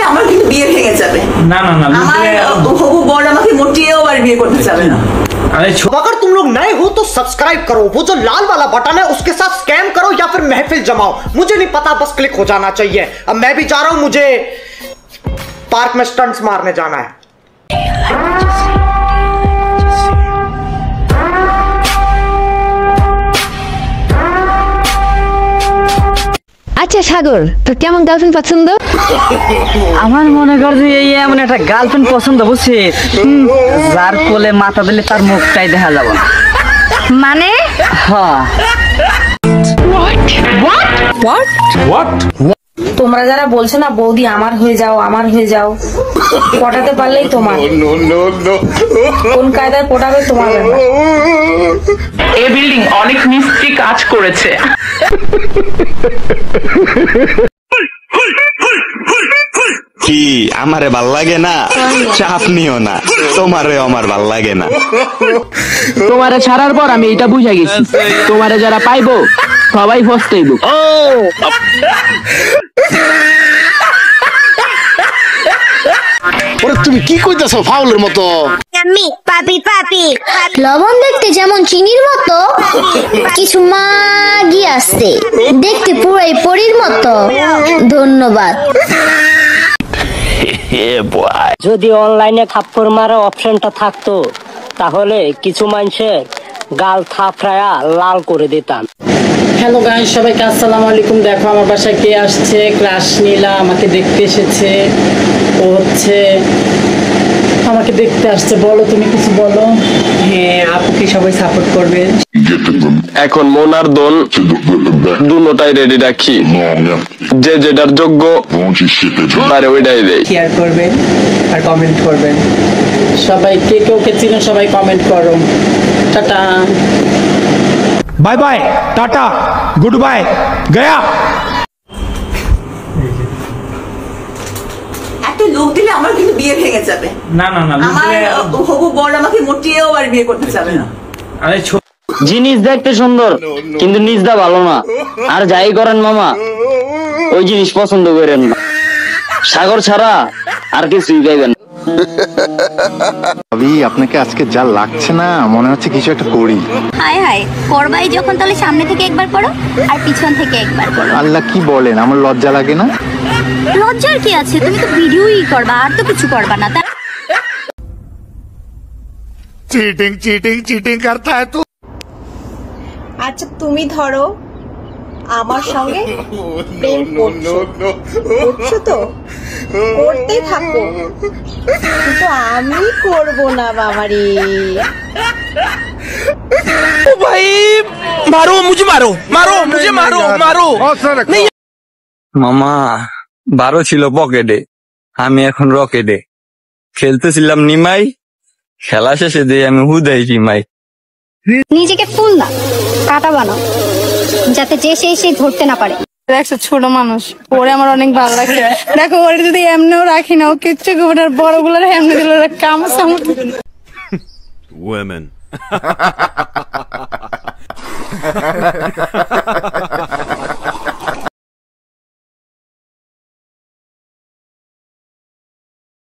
আমার কিন্তু বিয়ে ভেঙে যাবে। না না না, আমার হবু বর আমাকে মোটেও আর বিয়ে করতে চাবে না। अगर तुम लोग नए हो तो सब्सक्राइब करो, वो जो लाल वाला बटन है उसके साथ स्कैम करो या फिर महफिल जमाओ, मुझे नहीं पता, बस क्लिक हो जाना चाहिए। अब मैं भी जा रहा हूं, मुझे पार्क में स्टंट्स मारने जाना है। আচ্ছা সাগর, তোর কেমন গার্লফ্রেন্ড পছন্দ? আমার মনে কর যে এই এমন একটা গার্লফ্রেন্ড পছন্দ, বুঝছিস, যার কোলে মাথা দিলে তার মুখটাই দেখা যাবে না। মানে হ্যাঁ। তোমরা যারা বলছো না বৌদি আমার হয়ে যাও আমার হয়ে যাও, পটাতে পারলেই তোমার, কোন কায়দায় পটাবে তোমার ব্যাপার। এই বিল্ডিং অনেক মিস্ত্রি কাজ করেছে। কি আমারে ভাল লাগে না? চাপ নিও না, তোমারে আমার ভাল লাগে না। তোমারে ছাড়ার পর আমি এটা বুঝে গেছি, তোমারে যারা পাইবো সবাই ফস্তাইব। তুমি কি কইতাছো ফাউলের মতো? লবণ দেখতে যেমন চিনির মতো, কিছু মাগি আছে দেখতে পুরাই পরীর মতো। ধন্যবাদ। যদি অনলাইনে থাপ্পড় মারা অপশনটা থাকতো তাহলে কিছু মানুষের গাল থাপড়ায়া লাল করে দিতাম। হ্যালো গাইস, সবাইকে আসসালামু আলাইকুম। দেখো আমার বাসায় কে আসছে, ক্লাস নীলা আমাকে দেখতে এসেছে। ও হচ্ছে আমাকে দেখতে আসছে। বলো, তুমি কিছু বলো। হ্যাঁ, আপুকে সবাই সাপোর্ট করবে। এখন মন আর দন দুটোটাই রেডি রাখি, যে যেটার যোগ্য তারে ওইটাই দেয়। শেয়ার করবেন আর কমেন্ট করবেন। সবাই কে কে চিনেন সবাই কমেন্ট করো। Tata, bye bye, tata, good bye, Gaya. একটা লোক দিলে আমার কিন্তু বিয়ে ভেঙে যাবে। না না না, আমার হবু বর আমাকে মোটেও আর বিয়ে করতে চাবে না। আরে জিনিস দেখতে সুন্দর কিন্তু নিজটা ভালো না, আর যাই করেন মামা ওই জিনিস পছন্দ করেন না। সাগর ছাড়া আর কিছুই গাইবেন। ভাবি, আপনাকে আজকে যা লাগছে না, মনে হচ্ছে কিছু একটা করি। হায় হায়, করবাই যখন তাহলে সামনে থেকে একবার করো আর পিছন থেকে একবার করো। আল্লাহ, কি বলেন, আমার লজ্জা লাগে না? লজ্জার কি আছে, তুমি তো ভিডিওই করবা আর তো কিছু করবা না। চিটিং চিটিং চিটিং করতা है तू। আচ্ছা তুমি ধরো আমার সঙ্গে প্রেম করছো তো করতেই থাকো, কিন্তু আমি করব না বাবারে। ও ভাই, মারো মুঝে, মারো মারো মুঝে, মারো মারো। মামা 12 ছিল পকেটে, আমি এখন রকেটে। খেলতেছিলাম নিমাই, খেলা শেষে দিয়ে আমি হুদাই রিমাই। নিজেকে ফুল না কাটা বানাও, যাতে যে সেই ধরতে না পারে। দেখছো ছোট মানুষ, ওরে আমার অনেক ভালো লাগে। দেখো ওরে যদি এমনিও রাখি না, ও কিচ্ছু করবে না, বড় গুলোর এমনি দিল কাম সামনে। Women.